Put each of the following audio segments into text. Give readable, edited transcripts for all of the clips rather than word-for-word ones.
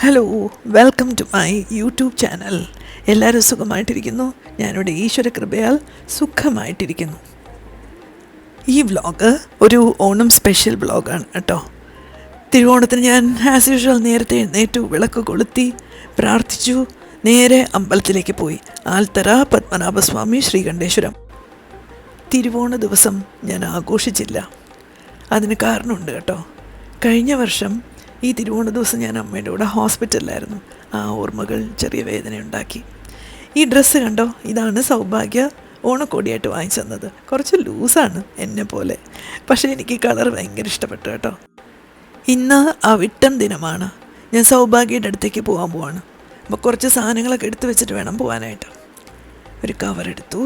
Hello, welcome to my YouTube channel. എല്ലാവരും സുഖമായിട്ടിരിക്കുന്നു. ഞാനിവിടെ ഈശ്വര കൃപയാൽ സുഖമായിട്ടിരിക്കുന്നു. ഈ വ്ളോഗ് ഒരു ഓണം സ്പെഷ്യൽ വ്ളോഗാണ് കേട്ടോ. തിരുവോണത്തിന് ഞാൻ ആസ് യൂഷ്വൽ നേരത്തെ എഴുന്നേറ്റു, വിളക്ക് കൊളുത്തി, പ്രാർത്ഥിച്ചു, നേരെ അമ്പലത്തിലേക്ക് പോയി. ആൽത്തറ പത്മനാഭസ്വാമി ശ്രീകണ്ഠേശ്വരം. തിരുവോണ ദിവസം ഞാൻ ആഘോഷിച്ചില്ല. അതിന് കാരണമുണ്ട് കേട്ടോ. കഴിഞ്ഞ വർഷം ഈ തിരുവോണ ദിവസം ഞാൻ അമ്മയുടെ കൂടെ ഹോസ്പിറ്റലിലായിരുന്നു. ആ ഓർമ്മകൾ ചെറിയ വേദനയുണ്ടാക്കി. ഈ ഡ്രസ്സ് കണ്ടോ, ഇതാണ് സൗഭാഗ്യ ഓണക്കോടിയായിട്ട് വാങ്ങിച്ചു തന്നത്. കുറച്ച് ലൂസാണ് എന്നെ പോലെ, പക്ഷേ എനിക്ക് കളർ ഭയങ്കര ഇഷ്ടപ്പെട്ടു കേട്ടോ. ഇന്ന് അവിട്ടം ദിനമാണ്. ഞാൻ സൗഭാഗ്യയുടെ അടുത്തേക്ക് പോകാൻ പോവാണ്. അപ്പോൾ കുറച്ച് സാധനങ്ങളൊക്കെ എടുത്ത് വെച്ചിട്ട് വേണം പോകാനായിട്ട്. ഒരു കവറെടുത്തു.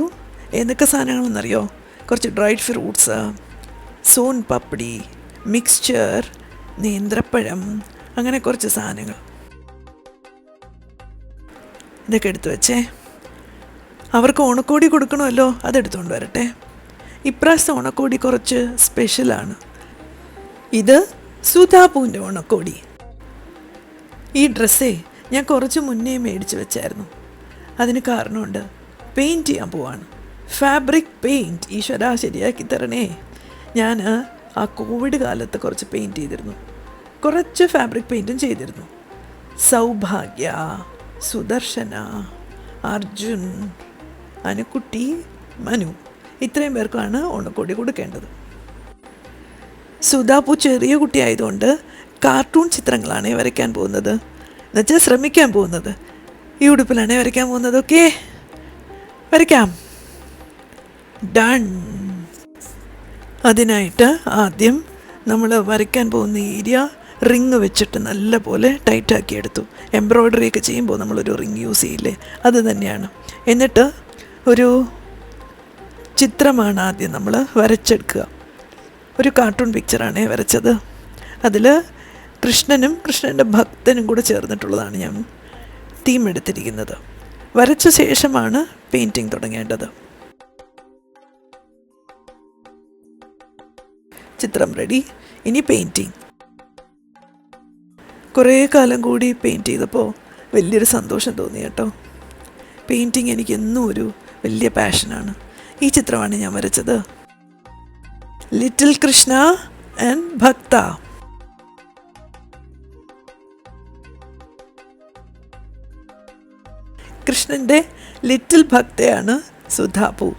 എന്തൊക്കെ സാധനങ്ങളെന്നറിയോ? കുറച്ച് dried fruits, soan papdi, mixture, നേന്ത്രപ്പഴം, അങ്ങനെ കുറച്ച് സാധനങ്ങൾ. ഇതൊക്കെ എടുത്തു വെച്ചേ. അവർക്ക് ഓണക്കോടി കൊടുക്കണമല്ലോ, അതെടുത്തുകൊണ്ട് വരട്ടെ. ഇപ്രാവശ്യം ഓണക്കോടി കുറച്ച് സ്പെഷ്യലാണ്. ഇത് സുധാപൂവിൻ്റെ ഓണക്കോടി. ഈ ഡ്രസ്സേ ഞാൻ കുറച്ച് മുന്നേ മേടിച്ച് വെച്ചായിരുന്നു. അതിന് കാരണമുണ്ട്. പെയിൻറ്റ് ചെയ്യാൻ പോവാണ്. Fabric paint. ഈശ്വരാ, ശരിയാക്കി തരണേ. ഞാൻ ആ കോവിഡ് കാലത്ത് കുറച്ച് പെയിൻറ്റ് ചെയ്തിരുന്നു. കുറച്ച് ഫാബ്രിക് പെയിൻറ്റും ചെയ്തിരുന്നു. സൗഭാഗ്യ, സുദർശന, അർജുൻ, അനുക്കുട്ടി, മനു, ഇത്രയും പേർക്കാണ് ഓണക്കോടി കൊടുക്കേണ്ടത്. സുധാപു ചെറിയ കുട്ടിയായതുകൊണ്ട് കാർട്ടൂൺ ചിത്രങ്ങളാണ് വരയ്ക്കാൻ പോകുന്നത്. എന്നുവെച്ചാൽ ശ്രമിക്കാൻ പോകുന്നത്. ഈ ഉടുപ്പിലാണ് വരയ്ക്കാൻ പോകുന്നത്. ഓക്കെ, വരയ്ക്കാം. ഡൺ. അതിനായിട്ട് ആദ്യം നമ്മൾ വരയ്ക്കാൻ പോകുന്ന ഏരിയ റിങ് വെച്ചിട്ട് നല്ല പോലെ ടൈറ്റാക്കി എടുത്തു. എംബ്രോയ്ഡറി ഒക്കെ ചെയ്യുമ്പോൾ നമ്മളൊരു റിങ് യൂസ് ചെയ്യില്ലേ, അത് തന്നെയാണ്. എന്നിട്ട് ഒരു ചിത്രമാണ് ആദ്യം നമ്മൾ വരച്ചെടുക്കുക. ഒരു കാർട്ടൂൺ പിക്ചറാണ് വരച്ചത്. അതിൽ കൃഷ്ണനും കൃഷ്ണൻ്റെ ഭക്തനും കൂടെ ചേർന്നിട്ടുള്ളതാണ് ഞാൻ തീം എടുത്തിരിക്കുന്നത്. വരച്ച ശേഷമാണ് പെയിൻറ്റിങ് തുടങ്ങേണ്ടത്. ചിത്രം റെഡി. ഇനി പെയിൻറ്റിങ്. കുറേ കാലം കൂടി പെയിൻറ്റ് ചെയ്തപ്പോൾ വലിയൊരു സന്തോഷം തോന്നി കേട്ടോ. പെയിൻറ്റിങ് എനിക്ക് എന്നും ഒരു വലിയ പാഷനാണ്. ഈ ചിത്രമാണ് ഞാൻ വരച്ചത്. ലിറ്റിൽ കൃഷ്ണ ആൻഡ് ഭക്ത. കൃഷ്ണൻ്റെ ലിറ്റിൽ ഭക്തയാണ് സുധാപു.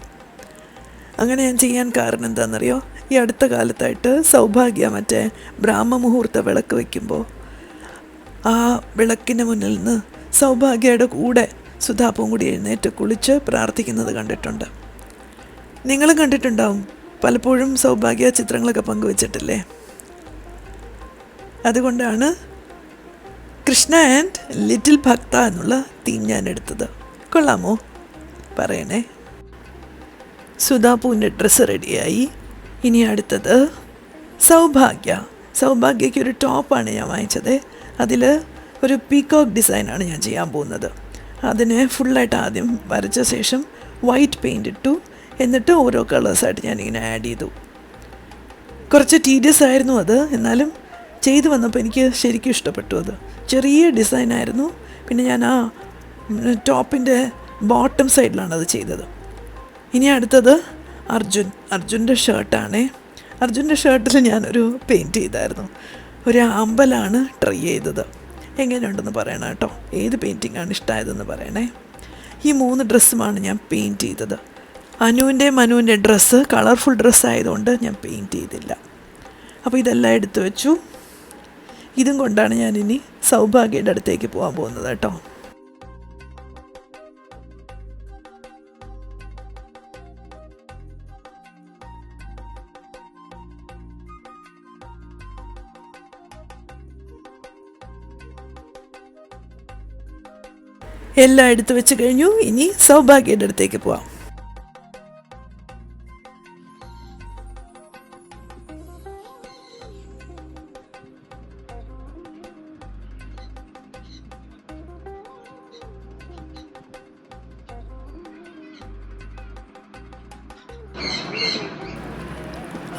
അങ്ങനെ ഞാൻ ചെയ്യാൻ കാരണം എന്താണെന്നറിയോ? ഈ അടുത്ത കാലത്തായിട്ട് സൗഭാഗ്യ മറ്റേ ബ്രാഹ്മമുഹൂർത്ത വിളക്ക് വയ്ക്കുമ്പോൾ ആ വിളക്കിന് മുന്നിൽ നിന്ന് സൗഭാഗ്യയുടെ കൂടെ സുധാപ്പും കൂടി എഴുന്നേറ്റ് കുളിച്ച് പ്രാർത്ഥിക്കുന്നത് കണ്ടിട്ടുണ്ട്. നിങ്ങളും കണ്ടിട്ടുണ്ടാവും. പലപ്പോഴും സൗഭാഗ്യ ചിത്രങ്ങളൊക്കെ പങ്കുവച്ചിട്ടില്ലേ? അതുകൊണ്ടാണ് കൃഷ്ണ ആൻഡ് ലിറ്റിൽ ഭക്ത എന്നുള്ള തീം ഞാൻ എടുത്തത്. കൊള്ളാമോ? പറയണേ. സുധാപുവിൻ്റെ ഡ്രസ്സ് റെഡിയായി. ഇനി അടുത്തത് സൗഭാഗ്യ. സൗഭാഗ്യയ്ക്ക് ഒരു ടോപ്പാണ് ഞാൻ വാങ്ങിച്ചത്. അതിൽ ഒരു പീകോക്ക് ഡിസൈനാണ് ഞാൻ ചെയ്യാൻ പോകുന്നത്. അതിനെ ഫുള്ളായിട്ട് ആദ്യം വരച്ച ശേഷം വൈറ്റ് പെയിൻ്റ് ഇട്ടു. എന്നിട്ട് ഓരോ കളേഴ്സായിട്ട് ഞാനിങ്ങനെ ആഡ് ചെയ്തു. കുറച്ച് ടീഡിയസ് ആയിരുന്നു അത്, എന്നാലും ചെയ്തു വന്നപ്പോൾ എനിക്ക് ശരിക്കും ഇഷ്ടപ്പെട്ടു. അത് ചെറിയ ഡിസൈനായിരുന്നു. പിന്നെ ഞാൻ ആ ടോപ്പിൻ്റെ ബോട്ടം സൈഡിലാണ് അത് ചെയ്തത്. ഇനി അടുത്തത് അർജുൻ്റെ ഷർട്ടാണേ. അർജുൻ്റെ ഷർട്ടിൽ ഞാനൊരു പെയിൻറ്റ് ചെയ്തായിരുന്നു. ഒരു അമ്പലാണ് ട്രൈ ചെയ്തത്. എങ്ങനെയുണ്ടെന്ന് പറയണം കേട്ടോ. ഏത് പെയിൻറ്റിങ്ങാണ് ഇഷ്ടമായതെന്ന് പറയണേ. ഈ 3 ഡ്രസ്സുമാണ് ഞാൻ പെയിൻറ്റ് ചെയ്തത്. മനുവിൻ്റെ ഡ്രസ്സ് കളർഫുൾ ഡ്രസ്സായതുകൊണ്ട് ഞാൻ പെയിൻറ്റ് ചെയ്തില്ല. അപ്പോൾ ഇതെല്ലാം എടുത്തു വെച്ചു. ഇതും കൊണ്ടാണ് ഞാനിനി സൗഭാഗ്യയുടെ അടുത്തേക്ക് പോകാൻ പോകുന്നത് കേട്ടോ. എല്ലാം എടുത്തു വെച്ച് കഴിഞ്ഞു. ഇനി സൗഭാഗ്യയുടെ അടുത്തേക്ക് പോവാം.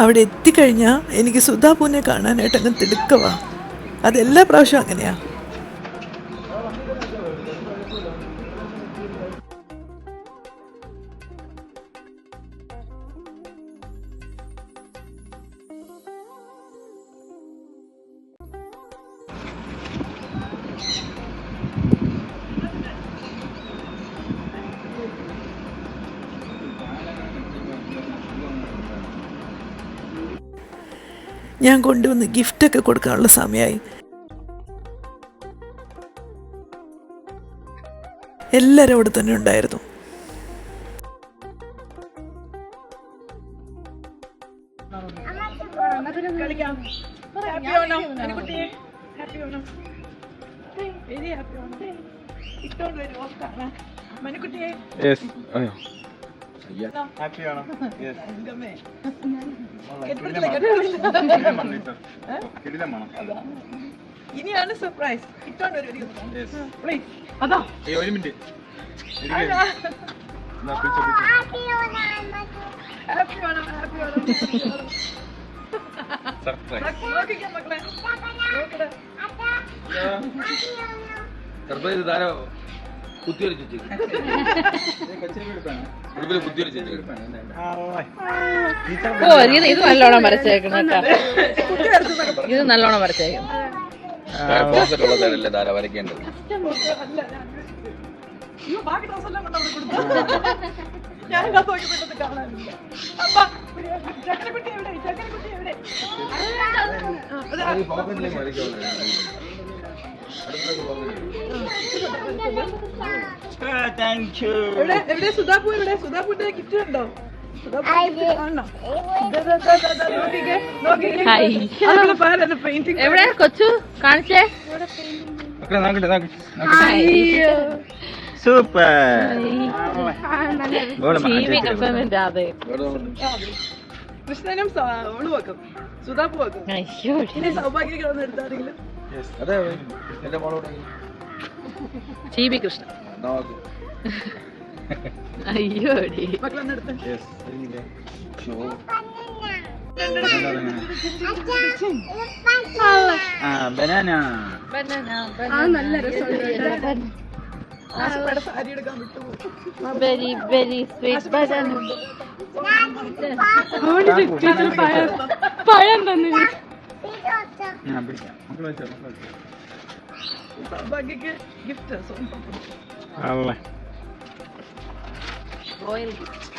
അവിടെ എത്തിക്കഴിഞ്ഞാൽ എനിക്ക് സുധാപൂനെ കാണാനായിട്ട് അങ്ങ് തിടുക്കവാ. അതെല്ലാ പ്രാവശ്യവും അങ്ങനെയാണ്. ഞാൻ കൊണ്ടുവന്ന് ഗിഫ്റ്റൊക്കെ കൊടുക്കാനുള്ള സമയമായി. എല്ലാവരും അവിടെ തന്നെ ഉണ്ടായിരുന്നു. ഇനിയാണ് സർപ്രൈസ്. ഇട്ടോണ്ട് അതാ ഒരു മിനിറ്റ്. സർപ്രൈസ് താരോ കുത്തിവരച്ചു ഇത് നല്ലോണം വരച്ചേക്കണം കേട്ടോ. ഇത് നല്ലോണം വരച്ചേക്കണം. പോക്കറ്റുള്ളതല്ലേ താര വരയ്ക്കേണ്ടത്. എവിടെ സുധാപു? എവിടെ സുധാപുന്റെ ഗിഫ്റ്റ് ഉണ്ടോ? എവിടെ കൊച്ചു കാണിച്ചേ? സൂപ്പർ. കൃഷ്ണനും വെക്കും, സുധാപു വെക്കും. സൗഭാഗ്യം എടുത്താരെങ്കിലും ചീബി കൃഷ്ണൻ. അയ്യോടി മക്കളെന്നെടുത്ത് ബനാന. നല്ല രസമുണ്ട്. സാരി എടുക്കാൻ വിട്ടു. Very very sweet banana. പഴം തന്നെ. സൗഭാഗ്യക്ക് ഗിഫ്റ്റ്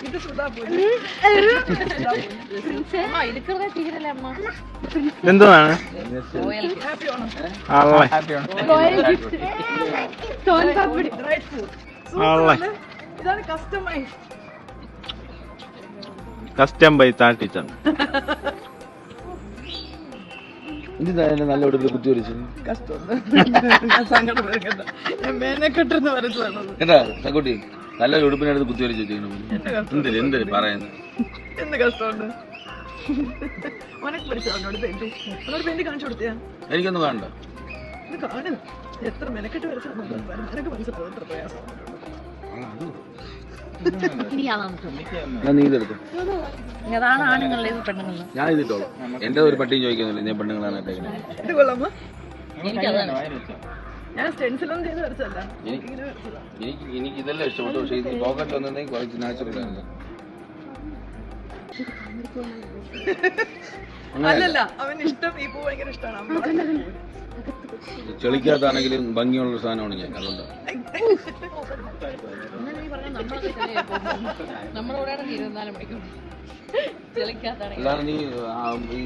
ഇത് സുധാപു. എന്തുവാണ്? ഹാപ്പി ഓണം. ഇതാണ് കസ്റ്റമൈസ്. Custom by താട്ടിച്ചാണ്. നല്ല ഉടുപ്പിൽ കുത്തിവരച്ചു കേട്ടാ സക്കുട്ടി. നല്ലൊരു ഉടുപ്പിനടുത്ത് കുത്തിവരച്ച് വെച്ചിരിക്കുന്നു. എന്തൊരു പറയുന്നത്. എന്ത് കഷ്ടമുണ്ട്. കാണിച്ചു കൊടുത്തിയാ? എനിക്കൊന്നും കാണണ്ട. ഇത് കാണുന്നു. എത്ര മെനക്കെട്ട് വരച്ചാൽ മനസ്സിലാവും എത്ര പ്രയാസം. നീ ഇതെടുത്തു. അതാണ് ആണുങ്ങളുടെ പെണ്ണുങ്ങൾ. ഞാൻ ഇതിട്ടോളൂ. എന്റെ ഒരു പട്ടിയും ചോദിക്കുന്നില്ല. ഞാൻ പെണ്ണുങ്ങളാണ് ഇത് കൊള്ളാമോ? എനിക്കതാണ്. ഞാൻ സ്റ്റെൻസിലൊന്നും ചെയ്ത് വരച്ചല്ല. എനിക്ക് ഇതെല്ലാം ഇഷ്ടപ്പെട്ടു. പക്ഷേ ഇത് പോക്കറ്റ് വന്നിട്ടുണ്ടെങ്കിൽ കുറച്ച് നാച്ചുറൽ ആണ്. അല്ലല്ല, അവന് ഇഷ്ടം ഈ പൂ ഭയങ്കര ഇഷ്ടമാണ്. ചെളിക്കാത്താണെങ്കിലും ഭംഗിയുള്ള സാധനമാണ് ഞാൻ. അതുകൊണ്ട് അല്ലാതെ നീ ഈ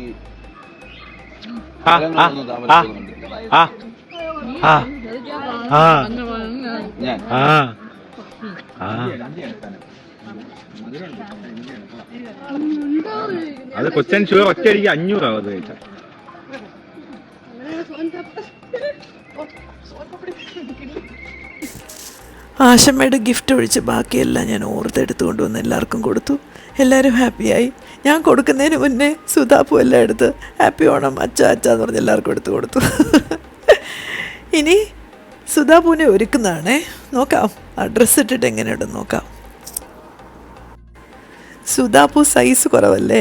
ഞാൻ അത് കൊച്ചൻ ഷുഗർ ഒറ്റയടിക്ക് 500 അത് കഴിച്ച. ആശമ്മയുടെ ഗിഫ്റ്റ് ഒഴിച്ച് ബാക്കിയെല്ലാം ഞാൻ ഓർത്തെടുത്ത് കൊണ്ടുവന്ന് എല്ലാവർക്കും കൊടുത്തു. എല്ലാവരും ഹാപ്പിയായി. ഞാൻ കൊടുക്കുന്നതിന് മുന്നേ സുധാപു എല്ലാം എടുത്ത് ഹാപ്പി ഓണം അച്ഛ അച്ഛാന്ന് പറഞ്ഞ് എല്ലാവർക്കും എടുത്ത് കൊടുത്തു. ഇനി സുധാപുവിനെ ഒരുക്കുന്നതാണേ. നോക്കാം ആ ഡ്രസ്സ് ഇട്ടിട്ട് എങ്ങനെയുണ്ടെന്ന് നോക്കാം. സുധാപു സൈസ് കുറവല്ലേ,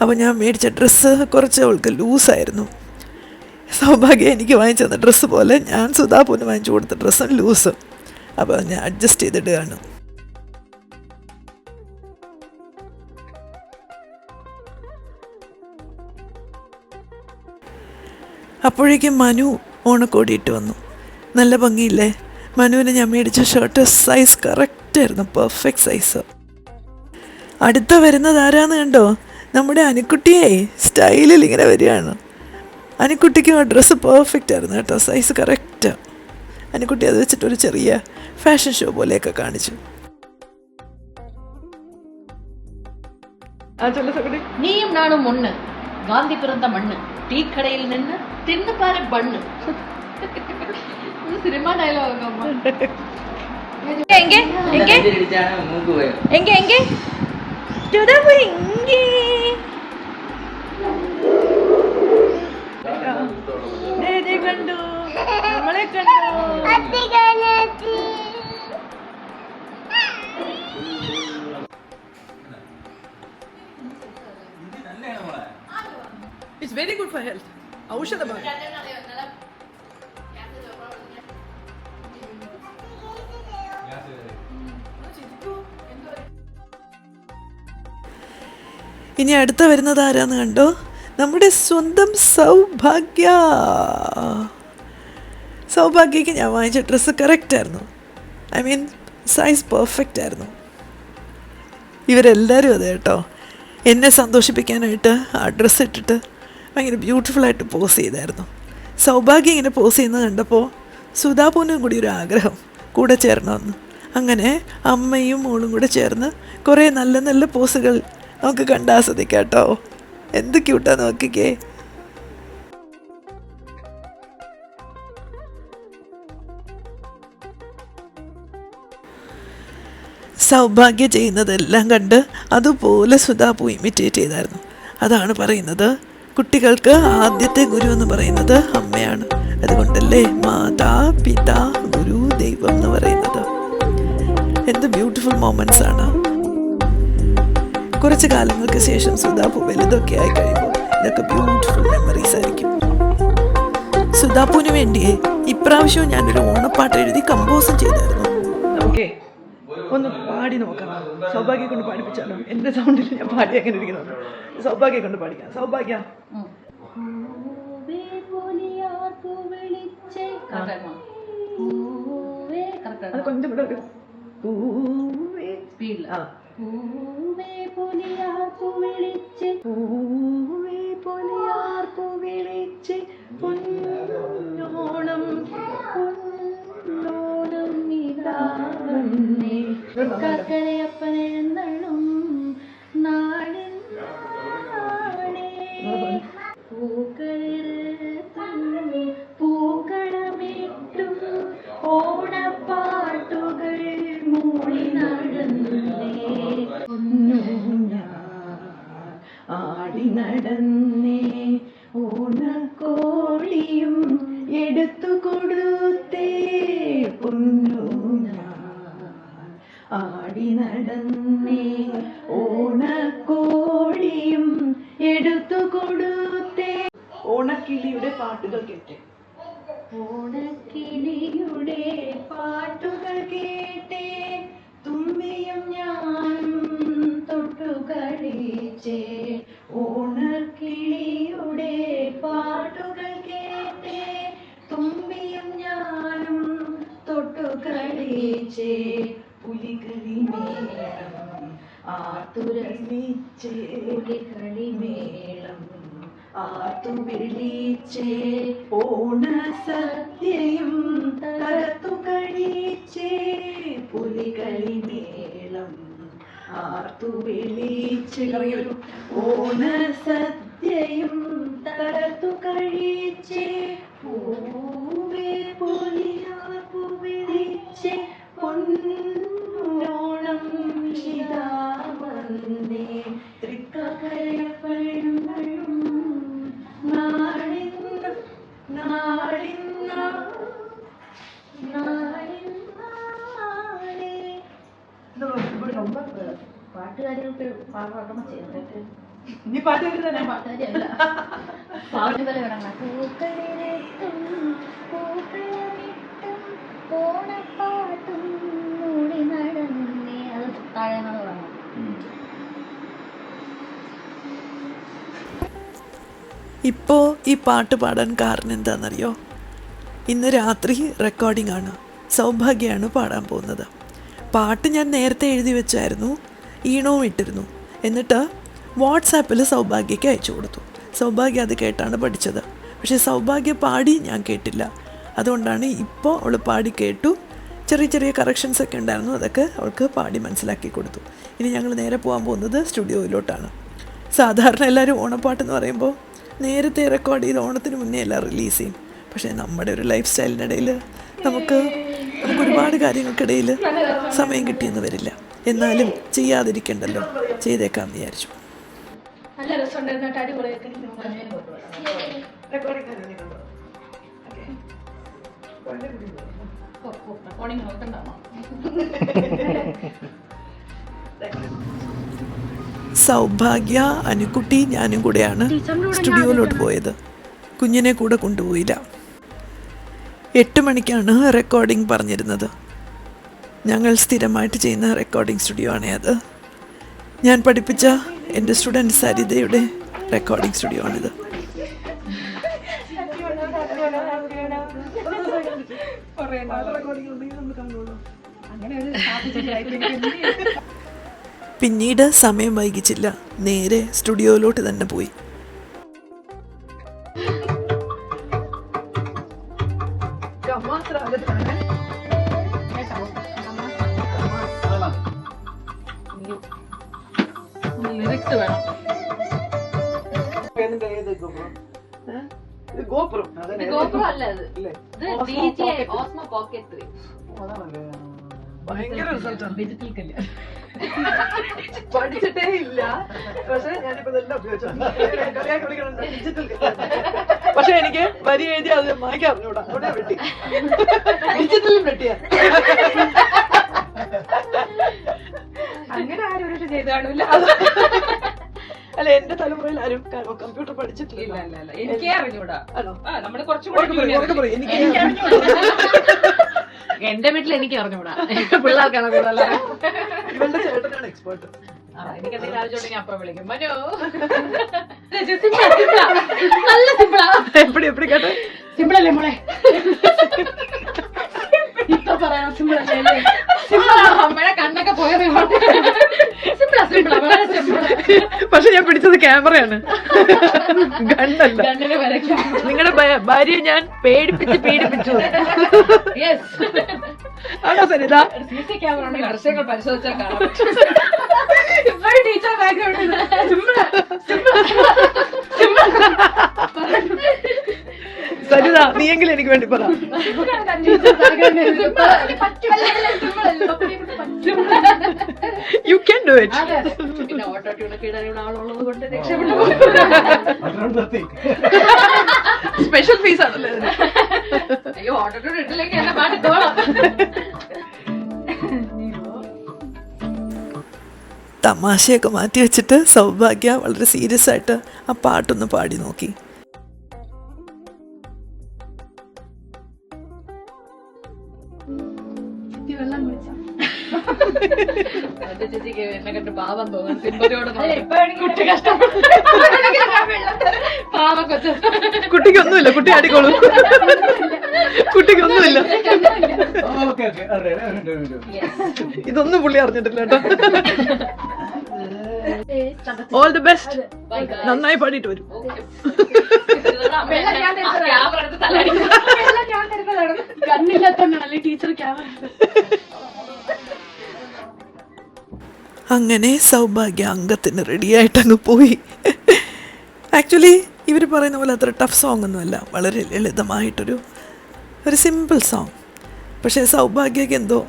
അപ്പോൾ ഞാൻ മേടിച്ച ഡ്രസ്സ് കുറച്ച് അവൾക്ക് ലൂസായിരുന്നു. സൗഭാഗ്യം എനിക്ക് വാങ്ങിച്ചു തന്ന ഡ്രസ്സ് പോലെ ഞാൻ സുധാപുവിന് വാങ്ങിച്ചു കൊടുത്ത ഡ്രസ്സും ലൂസും. അപ്പോൾ ഞാൻ അഡ്ജസ്റ്റ് ചെയ്തിടുകയാണ്. അപ്പോഴേക്കും മനു ഓണക്കോടിയിട്ട് വന്നു. നല്ല ഭംഗിയില്ലേ? മനുവിന് ഞാൻ മേടിച്ച ഷർട്ട് സൈസ് കറക്റ്റായിരുന്നു, പെർഫെക്റ്റ് സൈസ്. അടുത്ത വരുന്നത് ആരാന്ന് കണ്ടോ? നമ്മുടെ അനുക്കുട്ടിയെ സ്റ്റൈലിൽ ഇങ്ങനെ വരികയാണ്. അനുക്കുട്ടിക്കും ആ ഡ്രസ്സ് പെർഫെക്റ്റ് ആയിരുന്നു കേട്ടോ, സൈസ് കറക്റ്റ്. അനുക്കുട്ടി അത് വെച്ചിട്ടൊരു ചെറിയ ഫാഷൻ ഷോ പോലെയൊക്കെ കാണിച്ചു. நீயும் நானும் ஒண்ணு, காந்தி பிறந்த மண்ணு, டீ கடையில் நின்னு தின்னு பாரு பண்ணு. சினிமா டயலாக் அம்மா. எங்க எங்க எங்க எங்க சுடபு இங்கே ദേ കണ്ടു, നമ്മളെ കണ്ടു. It's very good for health. ഔഷധമാണ്. ഇനി അടുത്ത വരുന്നത് ആരാന്ന് കണ്ടോ? നമ്മുടെ സ്വന്തം സൗഭാഗ്യ. സൗഭാഗ്യക്ക് ഞാൻ വാങ്ങിച്ച ഡ്രസ്സ് കറക്റ്റായിരുന്നു. ഐ മീൻ സൈസ് പെർഫെക്റ്റ് ആയിരുന്നു. ഇവരെല്ലാവരും അതെ കേട്ടോ, എന്നെ സന്തോഷിപ്പിക്കാനായിട്ട് ആ ഡ്രസ്സ് ഇട്ടിട്ട് ഭയങ്കര ബ്യൂട്ടിഫുള്ളായിട്ട് പോസ് ചെയ്തായിരുന്നു. സൗഭാഗ്യം ഇങ്ങനെ പോസ് ചെയ്യുന്നത് കണ്ടപ്പോൾ സുധാപൂനും കൂടി ഒരു ആഗ്രഹം കൂടെ ചേരണമെന്ന്. അങ്ങനെ അമ്മയും മോളും കൂടെ ചേർന്ന് കുറേ നല്ല നല്ല പോസുകൾ നമുക്ക് കണ്ടാസ്വദിക്കാം കേട്ടോ. എന്ത് ക്യൂട്ടാ നോക്കിക്കേ. സൗഭാഗ്യ ചെയ്യുന്നതെല്ലാം കണ്ട് അതുപോലെ സുധാപു ഇമിറ്റേറ്റ് ചെയ്തായിരുന്നു. അതാണ് പറയുന്നത്, കുട്ടികൾക്ക് ആദ്യത്തെ ഗുരു എന്ന് പറയുന്നത് അമ്മയാണ്. അതുകൊണ്ടല്ലേ മാതാ പിതാ ഗുരു ദൈവം എന്ന് പറയുന്നത്. എന്ത് ബ്യൂട്ടിഫുൾ മൊമെൻറ്റ്സ് ആണ്. കുറച്ച് കാലങ്ങൾക്ക് ശേഷം സുധാപു വലുതൊക്കെ ആയി കഴിയുമ്പോൾ ഇതൊക്കെ ബ്യൂട്ടിഫുൾ മെമ്മറീസ് ആയിരിക്കും. സുധാപുവിന് വേണ്ടിയേ ഇപ്രാവശ്യവും ഞാനൊരു ഓണപ്പാട്ട് എഴുതി കമ്പോസും ചെയ്തായിരുന്നു. ഓക്കെ, ഒന്ന് പാടി നോക്കാം. സൗഭാഗ്യ കൊണ്ട് പാടിപ്പിച്ചാലോ? എൻ്റെ സൗണ്ടിൽ ഞാൻ പാടി അങ്ങനെ ഇരിക്കുന്നത്. സൗഭാഗ്യ കൊണ്ട് പാടിക്കാം. സൗഭാഗ്യ അത് கொஞ்சம் കൂടെ ഒരു പൂവേ സ്പീഡിൽ. പൂവേ പൊലിയാർക്കു വിളിച്ച്, പൂവേ പൊലിയാർക്കു വിളിച്ച്, പൊന്നോണം പൊന്നോണം ഇതാവന്നേ, കക്കരയപ്പനെഴുന്നള്ളും നാടിൻ നാടേ, പൂക്കളിരുത്തും പൂക്കളമിട്ടും ഓണപ്പാട്ടുകൾ മൂളി നടന്നേ, ആടി നടന്നേ, ഓണക്കോടിയും എടുത്തു കൊടുത്തേ, പൊന്നു ആടി നടന്നേ, ഓണക്കോടിയും എടുത്തു കൊടുത്തേ. ഓണക്കിളിയുടെ പാട്ടുകൾ കേട്ടെ, ഓണക്കിളിയുടെ പാട്ടുകൾ കേട്ടേ, തുമ്പിയും ഞാനും തൊട്ടു കളിച്ചേ, ഓണക്കിളിയുടെ പാട്ടുകൾ കേട്ടേ, തുമ്പിയും ഞാനും തൊട്ടു കളിച്ചേ, പുലികളിമേളം ആതുരമിച്ചേ, പുലികളിമേളം ആർത്തു വിളിച്ചേ, ഓണസദ്യയും തകർത്തു കഴിച്ചേ, പുലികളിമേളം ആർത്തു വിളിച്ചേ, ഒരു ഓണസദ്യയും തകർത്തു കഴിച്ചേ, പൂവേ പൊലിയാർക്കു വിളിച്ചേ, പൊന്നോണം ഇതാ വന്നേ, തൃക്കരയപ്പഴും നാടിൻ നാടിൻ നാടിൻ നാടേ. ரொம்ப പാട്ടുകാരികൾക്ക് പാടാൻ ചെയ്തിട്ട് നീ പാട്ടുകാരി പാട്ടുകാരിയല്ല, പാട്ടുകാരി വേണം. പൂക്കളിരത്തും പൂക്കളമിട്ടും ഓണപ്പാട്ടും മൂടി നടന്നേ, അത് താഴെ വേണം. ഇപ്പോൾ ഈ പാട്ട് പാടാൻ കാരണം എന്താണെന്നറിയോ? ഇന്ന് രാത്രി റെക്കോർഡിംഗ് ആണ്. സൗഭാഗ്യമാണ് പാടാൻ പോകുന്നത്. പാട്ട് ഞാൻ നേരത്തെ എഴുതി വെച്ചായിരുന്നു, ഈണവും ഇട്ടിരുന്നു. എന്നിട്ട് വാട്സാപ്പിൽ സൗഭാഗ്യയ്ക്ക് അയച്ചു കൊടുത്തു. സൗഭാഗ്യ അത് കേട്ടാണ് പഠിച്ചത്. പക്ഷേ സൗഭാഗ്യ പാടി ഞാൻ കേട്ടില്ല. അതുകൊണ്ടാണ് ഇപ്പോൾ അവൾ പാടി കേട്ടു. ചെറിയ ചെറിയ കറക്ഷൻസ് ഒക്കെ ഉണ്ടായിരുന്നു, അതൊക്കെ അവൾക്ക് പാടി മനസ്സിലാക്കി കൊടുത്തു. ഇനി ഞങ്ങൾ നേരെ പോകാൻ പോകുന്നത് സ്റ്റുഡിയോയിലോട്ടാണ്. സാധാരണ എല്ലാവരും ഓണപ്പാട്ടെന്ന് പറയുമ്പോൾ നേരത്തെ റെക്കോർഡ് ചെയ്ത് ഓണത്തിന് മുന്നേ എല്ലാം റിലീസ് ചെയ്യും. പക്ഷേ നമ്മുടെ ഒരു ലൈഫ് സ്റ്റൈലിനിടയിൽ നമുക്ക് ഒരുപാട് കാര്യങ്ങൾക്കിടയിൽ സമയം കിട്ടിയെന്ന് വരില്ല. എന്നാലും ചെയ്യാതിരിക്കണ്ടല്ലോ, ചെയ്തേക്കാമെന്ന് വിചാരിച്ചു. നല്ല രസമുണ്ടായിരുന്നു, അടിപൊളിയൊക്കെ. സൗഭാഗ്യ, അനുക്കുട്ടി, ഞാനും കൂടെയാണ് സ്റ്റുഡിയോയിലോട്ട് പോയത്. കുഞ്ഞിനെ കൂടെ കൊണ്ടുപോയില്ല. 8 മണിക്കാണ് റെക്കോർഡിംഗ് പറഞ്ഞിരുന്നത്. ഞങ്ങൾ സ്ഥിരമായിട്ട് ചെയ്യുന്ന റെക്കോർഡിംഗ് സ്റ്റുഡിയോ ആണ് അത്. ഞാൻ പഠിപ്പിച്ച എൻ്റെ സ്റ്റുഡൻറ്റ് സരിതയുടെ റെക്കോർഡിംഗ് സ്റ്റുഡിയോ ആണിത്. പിന്നീട് സമയം വൈകിച്ചില്ല, നേരെ സ്റ്റുഡിയോയിലോട്ട് തന്നെ പോയി. ലിറിക്സ് വേണം. ഗോപ്രോ അല്ല ഇത്. DJI Osmo Pocket 3. ഡിജിറ്റൽ കല്യാണം പഠിച്ചിട്ടേ ഇല്ല, പക്ഷെ ഞാനിപ്പോ ഇതെല്ലാം ഉപയോഗിച്ചു. പക്ഷെ എനിക്ക് വരി എഴുതി അത് വായിക്കാൻ അറിഞ്ഞൂടാ, അവിടെ വെട്ടി ഡിജിറ്റലും വെട്ടിയ. അങ്ങനെ ആരും ഒരു ചെയ്ത് കാണൂല. അല്ല, എന്റെ തലമുറയിൽ ആരും കമ്പ്യൂട്ടർ പഠിച്ചിട്ടില്ല. എനിക്കേ അറിഞ്ഞൂടാ. നമ്മള് കുറച്ചും എന്റെ വീട്ടിൽ എനിക്ക് അറിഞ്ഞൂടാ, പിള്ളേർക്കാണ് കൂടുതൽ. ഇവളുടെ ചേട്ടനാണ് എക്സ്പേർട്ട്. എനിക്ക് എന്തെങ്കിലും ആലോചിച്ചോണ്ട് ഞാൻ അപ്പുറം വിളിക്കും. മനോ നല്ല സിമ്പിളാ. എപ്പടി എപ്പടി കേട്ടെ? സിമ്പിളല്ലേ മോളെ? ഇപ്പൊ പറയാം സിമ്പിളല്ലേ? അമ്മയുടെ കണ്ണൊക്കെ പോയത് സിമ്പിളാ, സിമ്പിളാ, വളരെ സിമ്പിളാ. പക്ഷെ ഞാൻ പിടിച്ചത് ക്യാമറയാണ്, ഗണ്ണല്ല. കണ്ണിന് വരയ്ക്കാം. നിങ്ങളുടെ ഭാര്യയെ ഞാൻ പീഡിപ്പിച്ചു. ആണോ സരിത? CC ക്യാമറ ഉണ്ടെങ്കിൽ ദൃശ്യങ്ങൾ പരിശോധിച്ചാൽ കാണാൻ പറ്റും. ഇപ്പോഴും ടീച്ചർ ബാക്ക്ഗ്രൗണ്ട്. സരിത, നീയെങ്കിലും എനിക്ക് വേണ്ടി പറ. You can do it. പിന്നെ ഓട്ടോ ട്യൂണൊക്കെ ഇടാനുള്ള ആളുള്ളത് കൊണ്ട് രക്ഷപ്പെട്ടു. സ്പെഷ്യൽ ഫീസ് ആണല്ലേ? അയ്യോ, ഓട്ടോ ട്യൂൺ ഇട്ടില്ലെങ്കിൽ എന്നെ പാട്ടിത്തോളാം. തമാശയൊക്കെ മാറ്റി വെച്ചിട്ട് സൗഭാഗ്യ വളരെ സീരിയസ് ആയിട്ട് ആ പാട്ടൊന്ന് പാടി നോക്കി. ചേച്ചിക്ക് എന്നെ കണ്ട് പാവം തോന്നുന്നു. സിമ്പതിയോട് പാവം കൊച്ചു. കുട്ടിക്കൊന്നുമില്ല, കുട്ടി ആടിക്കോളൂ. കുട്ടിക്കൊന്നുമില്ല. ഇതൊന്നും പുള്ളി അറിഞ്ഞിട്ടില്ല കേട്ടോ. All the best. നന്നായി പാടിയിട്ട് വരും. കണ്ണില്ലാത്തോണ്ടാണല്ലേ ടീച്ചർ ക്യാമറ. അങ്ങനെ സൗഭാഗ്യ അംഗത്തിന് റെഡിയായിട്ടങ്ങ് പോയി. ആക്ച്വലി ഇവർ പറയുന്ന പോലെ അത്ര ടഫ് സോങ് ഒന്നുമല്ല, വളരെ ലളിതമായിട്ടൊരു സിമ്പിൾ സോങ്. പക്ഷേ സൗഭാഗ്യക്ക് എന്തോ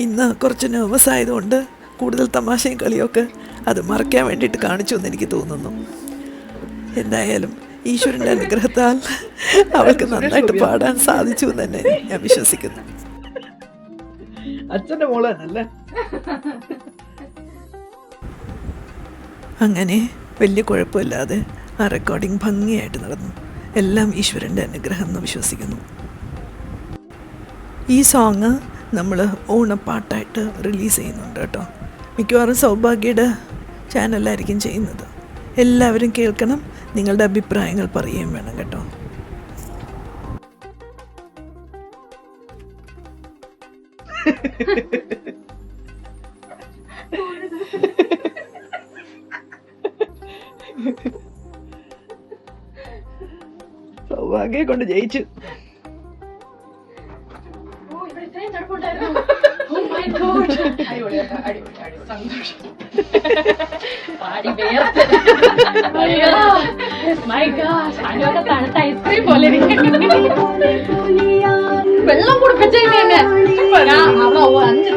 ഇന്ന് കുറച്ച് നെർവസ് ആയതുകൊണ്ട് കൂടുതൽ തമാശയും കളിയൊക്കെ അത് മറയ്ക്കാൻ വേണ്ടിയിട്ട് കാണിച്ചു എന്ന് എനിക്ക് തോന്നുന്നു. എന്തായാലും ഈശ്വരൻ്റെ അനുഗ്രഹത്താൽ അവൾക്ക് നന്നായിട്ട് പാടാൻ സാധിച്ചു എന്ന് തന്നെ ഞാൻ വിശ്വസിക്കുന്നു. അച്ഛൻ്റെ മോള് തന്നല്ലേ. അങ്ങനെ വലിയ കുഴപ്പമില്ലാതെ ആ റെക്കോർഡിംഗ് ഭംഗിയായിട്ട് നടന്നു. എല്ലാം ഈശ്വരൻ്റെ അനുഗ്രഹം എന്ന് വിശ്വസിക്കുന്നു. ഈ സോങ് നമ്മൾ ഓണപ്പാട്ടായിട്ട് റിലീസ് ചെയ്യുന്നുണ്ട് കേട്ടോ. മിക്കവാറും സൗഭാഗ്യയുടെ ചാനലായിരിക്കും ചെയ്യുന്നത്. എല്ലാവരും കേൾക്കണം, നിങ്ങളുടെ അഭിപ്രായങ്ങൾ പറയുകയും വേണം കേട്ടോ. സൗഭാഗ്യം കൊണ്ട് ജയിച്ചു. ഐസ്ക്രീം പോലെ വെള്ളം കുടിപ്പിച്ചു 5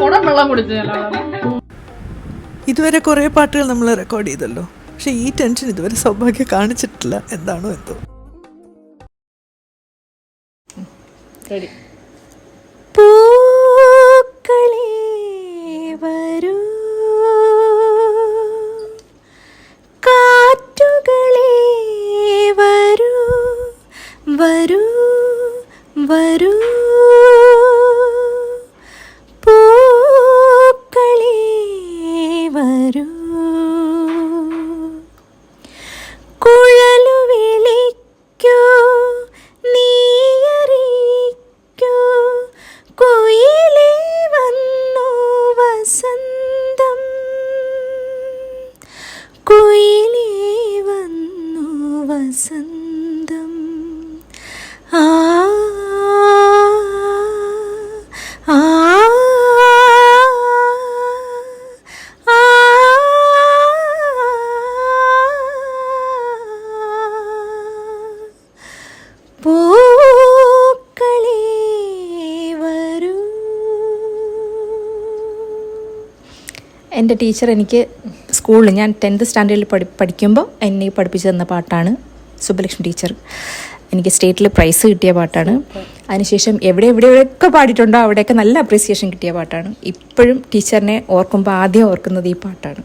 കുടം വെള്ളം കുടിച്ചു. ഇതുവരെ കുറേ പാട്ടുകൾ നമ്മൾ റെക്കോർഡ് ചെയ്തല്ലോ, പക്ഷെ ഈ ടെൻഷൻ ഇതുവരെ സൗഭാഗ്യം കാണിച്ചിട്ടില്ല. എന്താണോ എന്തോ. പൂക്കളേ വരൂ, കാറ്റുകളേ വരൂ, വരൂ വരൂ, പൂക്കളേ വരൂ, കുഴലു വിളിക്കൂ, നീയറിയിക്കൂ, കുയിലേ വന്നു വസന്തം, കുയിലേ വന്നു വസന്തം. ആ ആ ആ പൂക്കളേ വരൂ. എൻ്റെ ടീച്ചർ എനിക്ക് സ്കൂളിൽ ഞാൻ 10th സ്റ്റാൻഡേർഡിൽ പഠിക്കുമ്പോൾ എന്നെ പഠിപ്പിച്ചു തന്ന പാട്ടാണ് സുബ്ബലക്ഷ്മി ടീച്ചർ. എനിക്ക് സ്റ്റേറ്റിൽ പ്രൈസ് കിട്ടിയ പാട്ടാണ്. അതിനുശേഷം എവിടെയൊക്കെ പാടിയിട്ടുണ്ടോ അവിടെയൊക്കെ നല്ല അപ്രീസിയേഷൻ കിട്ടിയ പാട്ടാണ്. ഇപ്പോഴും ടീച്ചറിനെ ഓർക്കുമ്പോൾ ആദ്യം ഓർക്കുന്നത് ഈ പാട്ടാണ്.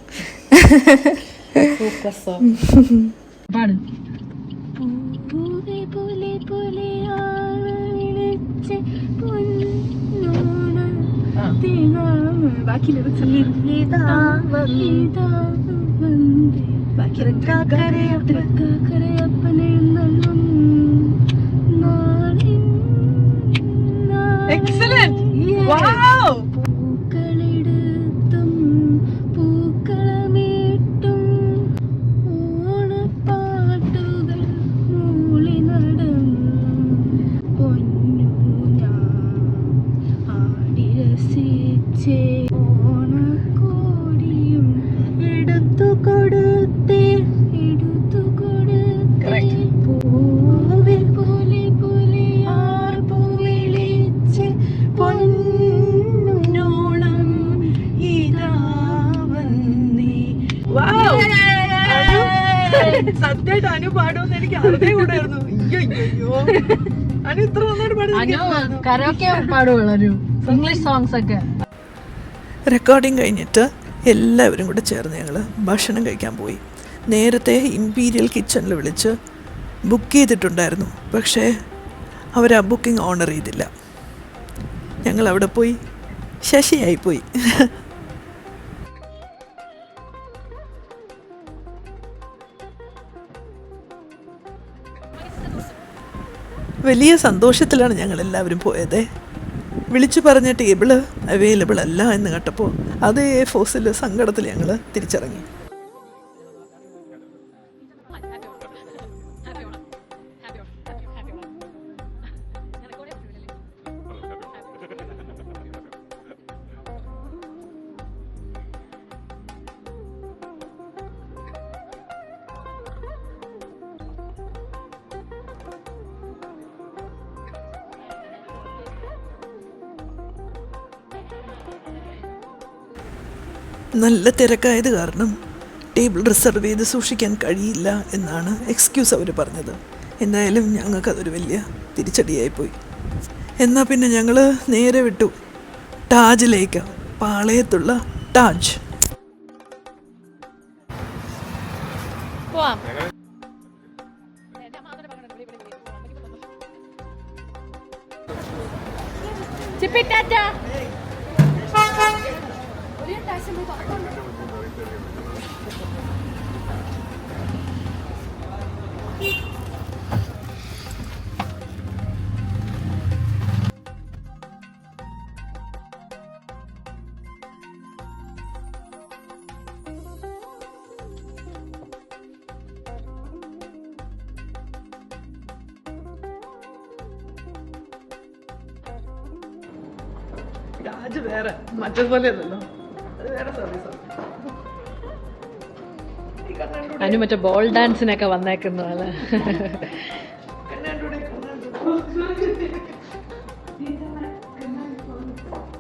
Excellent. Wow. പൂക്കളെടുത്തും പൂക്കളമേട്ടും ഓണപ്പാട്ടുകൾ മൂളി നടന്നും പൊന്നു ഞാൻ ആടി രസിച്ചേ, ഓണക്കോടിയും എടുത്തു കൊടുത്തേ, എടുത്തു കൊടുത്തേ, പൂവേ പോലെ പോലെ ആർ പൂവിളിച്ച് പൊന്നോണം ഇതാ വന്നേ. സത്യമായിട്ട് അനു പാടുമെന്ന് എനിക്ക് അറിഞ്ഞേ കൂടായിരുന്നു. അയ്യോ അനു ഇത്ര നന്നായിട്ട് പാടുന്നു. കരോക്കെ പാടുള്ളൂ ഇംഗ്ലീഷ് സോങ്സ് ഒക്കെ. റെക്കോർഡിങ് കഴിഞ്ഞിട്ട് എല്ലാവരും കൂടെ ചേർന്ന് ഞങ്ങൾ ഭക്ഷണം കഴിക്കാൻ പോയി. നേരത്തെ ഇമ്പീരിയൽ കിച്ചണിൽ വിളിച്ച് ബുക്ക് ചെയ്തിട്ടുണ്ടായിരുന്നു, പക്ഷേ അവർ ആ ബുക്കിംഗ് ഓണർ ചെയ്തില്ല. ഞങ്ങൾ അവിടെ പോയി ശശിയായിപ്പോയി. വലിയ സന്തോഷത്തിലാണ് ഞങ്ങൾ എല്ലാവരും പോയത്. വിളിച്ചു പറഞ്ഞ ടേബിള് അവൈലബിൾ അല്ല എന്ന് കേട്ടപ്പോൾ അതേ ഫോസിൽ സങ്കടത്തിൽ ഞങ്ങൾ തിരിച്ചിറങ്ങി. നല്ല തിരക്കായത് കാരണം ടേബിൾ റിസർവ് ചെയ്ത് സൂക്ഷിക്കാൻ കഴിയില്ല എന്നാണ് എക്സ്ക്യൂസ് അവർ പറഞ്ഞത്. എന്തായാലും ഞങ്ങൾക്കതൊരു വലിയ തിരിച്ചടിയായിപ്പോയി. എന്നാൽ പിന്നെ ഞങ്ങൾ നേരെ വിട്ടു ടാജിലേക്ക്, പാളയത്തുള്ള ടാജ്. താജ് വേറെ മറ്റേപോലെ അല്ലല്ലോ, അത് വേറെ സർവീസാണ്. അനു മറ്റേ ബോൾ ഡാൻസിനൊക്കെ വന്നേക്കുന്നു അല്ലേ?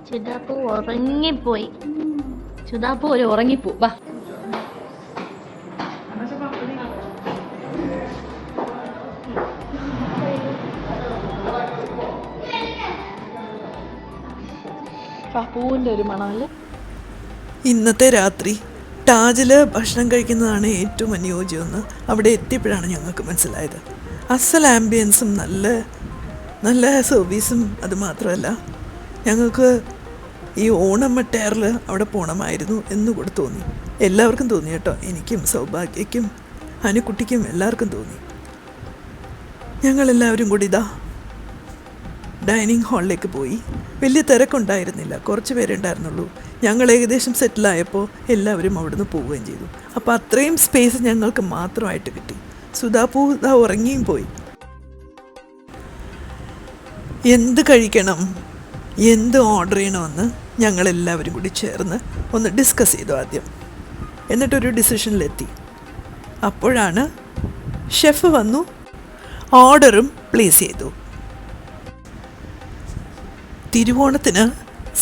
ചുതാപ്പു ഉറങ്ങിപ്പോയി. ചുതാപ്പു ഒരു ഉറങ്ങിപ്പോ. വാ പൂവിന്റെ ഒരു മണമല്ലേ. ഇന്നത്തെ രാത്രി താജിൽ ഭക്ഷണം കഴിക്കുന്നതാണ് ഏറ്റവും അനുയോജ്യമെന്ന് അവിടെ എത്തിയപ്പോഴാണ് ഞങ്ങൾക്ക് മനസ്സിലായത്. അസൽ ആംബിയൻസും നല്ല നല്ല സർവീസും, അത് മാത്രമല്ല ഞങ്ങൾക്ക് ഈ ഓണം മട്ടയറിൽ അവിടെ പോകണമായിരുന്നു എന്നുകൂടെ തോന്നി. എല്ലാവർക്കും തോന്നി കേട്ടോ, എനിക്കും സൗഭാഗ്യയ്ക്കും അനുക്കുട്ടിക്കും എല്ലാവർക്കും തോന്നി. ഞങ്ങളെല്ലാവരും കൂടി ഇതാ ഡൈനിങ് ഹാളിലേക്ക് പോയി. വലിയ തിരക്കുണ്ടായിരുന്നില്ല, കുറച്ച് പേരുണ്ടായിരുന്നുള്ളൂ. ഞങ്ങൾ ഏകദേശം സെറ്റിലായപ്പോൾ എല്ലാവരും അവിടുന്ന് പോവുകയും ചെയ്തു. അപ്പോൾ അത്രയും സ്പേസ് ഞങ്ങൾക്ക് മാത്രമായിട്ട് കിട്ടി. സുധാപൂ ഇതാ ഉറങ്ങിയും പോയി. എന്ത് കഴിക്കണം, എന്ത് ഓർഡർ ചെയ്യണമെന്ന് ഞങ്ങളെല്ലാവരും കൂടി ചേർന്ന് ഒന്ന് ഡിസ്കസ് ചെയ്തു ആദ്യം. എന്നിട്ടൊരു ഡിസിഷനിലെത്തി. അപ്പോഴാണ് ഷെഫ് വന്നു, ഓർഡറും പ്ലേസ് ചെയ്തു. തിരുവോണത്തിന്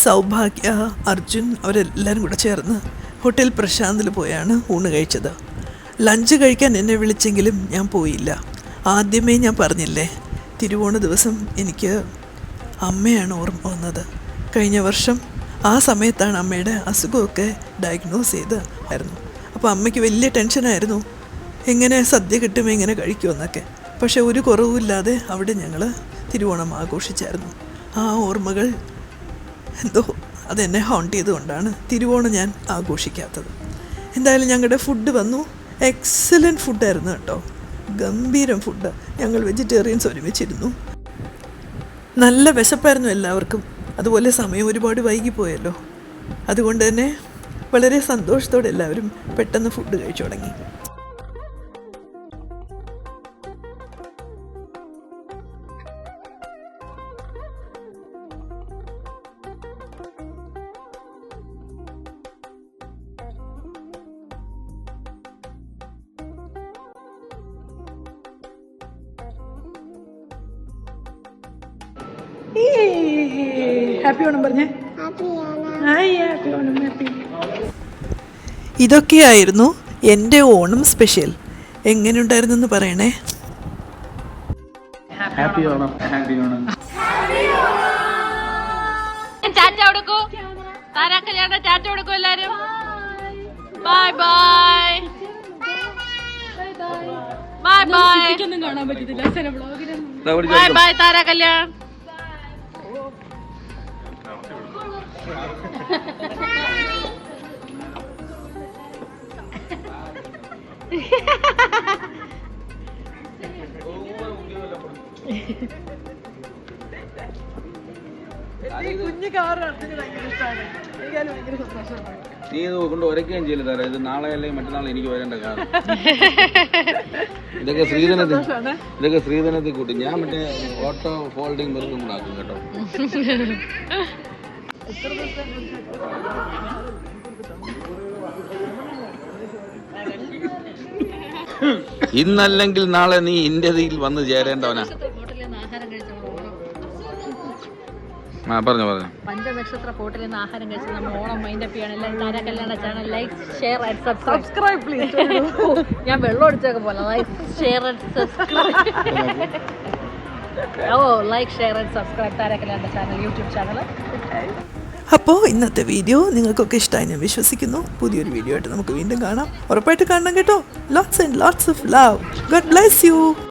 സൗഭാഗ്യ, അർജുൻ അവരെല്ലാവരും കൂടെ ചേർന്ന് ഹോട്ടൽ പ്രശാന്തിൽ പോയാണ് ഊണ് കഴിച്ചത്. ലഞ്ച് കഴിക്കാൻ എന്നെ വിളിച്ചെങ്കിലും ഞാൻ പോയില്ല. ആദ്യമേ ഞാൻ പറഞ്ഞില്ലേ, തിരുവോണ ദിവസം എനിക്ക് അമ്മയാണ് ഓർമ്മ വന്നത്. കഴിഞ്ഞ വർഷം ആ സമയത്താണ് അമ്മയുടെ അസുഖമൊക്കെ ഡയഗ്നോസ് ചെയ്ത് ആയിരുന്നു. അപ്പോൾ അമ്മയ്ക്ക് വലിയ ടെൻഷനായിരുന്നു, എങ്ങനെ സദ്യ കിട്ടും, എങ്ങനെ കഴിക്കുമെന്നൊക്കെ. പക്ഷെ ഒരു കുറവുമില്ലാതെ അവിടെ ഞങ്ങൾ തിരുവോണം ആഘോഷിച്ചായിരുന്നു. ആ ഓർമ്മകൾ എന്തോ അതെന്നെ ഹോണ്ട് ചെയ്തുകൊണ്ടാണ് തിരുവോണം ഞാൻ ആഘോഷിക്കാത്തത്. എന്തായാലും ഞങ്ങളുടെ ഫുഡ് വന്നു. എക്സലൻറ്റ് ഫുഡായിരുന്നു കേട്ടോ, ഗംഭീരം ഫുഡ്. ഞങ്ങൾ വെജിറ്റേറിയൻസ് ഒരുമിച്ചിരുന്നു. നല്ല വിശപ്പായിരുന്നു എല്ലാവർക്കും. അതുപോലെ സമയം ഒരുപാട് വൈകിപ്പോയല്ലോ. അതുകൊണ്ട് തന്നെ വളരെ സന്തോഷത്തോടെ എല്ലാവരും പെട്ടെന്ന് ഫുഡ് കഴിച്ചു തുടങ്ങി. ഹാപ്പി ഓണം പറഞ്ഞേ. ഇതൊക്കെയായിരുന്നു എൻ്റെ ഓണം സ്പെഷ്യൽ. എങ്ങനെയുണ്ടായിരുന്നെന്ന് പറയണേ. Happy Onam. Happy Onam. Tata കൊടുക്കൂ, താരാക്കല്യാണ ടാറ്റ കൊടുക്കൂ എല്ലാരും. Bye bye bye bye. കാണാൻ പറ്റത്തില്ല. Bye bye Thara Kalyan. കുഞ്ഞു കാറ് അർജുന് ഭയങ്കര ഇഷ്ടമാണ്. എനിക്കത് ഭയങ്കര സന്തോഷമാണ്. നീ ഇത് കൊണ്ട് ഉരയ്ക്കുകയും ചെയ്യില്ല സാറേ. ഇത് നാളെ അല്ലെങ്കിൽ മറ്റന്നാൾ എനിക്ക് വരേണ്ട കാര്യം. ഇതൊക്കെ ശ്രീധനത്തിൽ കൂട്ടി ഞാൻ മറ്റേ ഓട്ടോ ഫോൾഡിങ് വെറുതെ ഉണ്ടാക്കും കേട്ടോ. ഇന്നല്ലെങ്കിൽ നാളെ നീ ഇന്ത്യയിൽ വന്ന് ചേരേണ്ടവനാ. പറഞ്ഞു പഞ്ചനക്ഷത്ര ഹോട്ടലിൽ നിന്ന് ആഹാരം കഴിച്ച് നമ്മൾ ഓണം മൈൻഡപ്പ് ചെയ്യണം. എല്ലാവരും താരാക്കല്യാണ channel like, share and subscribe please. ഞാൻ വെള്ളം അടിച്ചൊക്കെ പോലെ like, share and subscribe. Like, share and subscribe താരാക്കല്യാണ ചാനൽ, യൂട്യൂബ് ചാനൽ. അപ്പോൾ ഇന്നത്തെ വീഡിയോ നിങ്ങൾക്കൊക്കെ ഇഷ്ടമായി ഞാൻ വിശ്വസിക്കുന്നു. പുതിയൊരു വീഡിയോ ആയിട്ട് നമുക്ക് വീണ്ടും കാണാം. ഉറപ്പായിട്ട് കാണണം കേട്ടോ. Lots and lots of love. God bless you.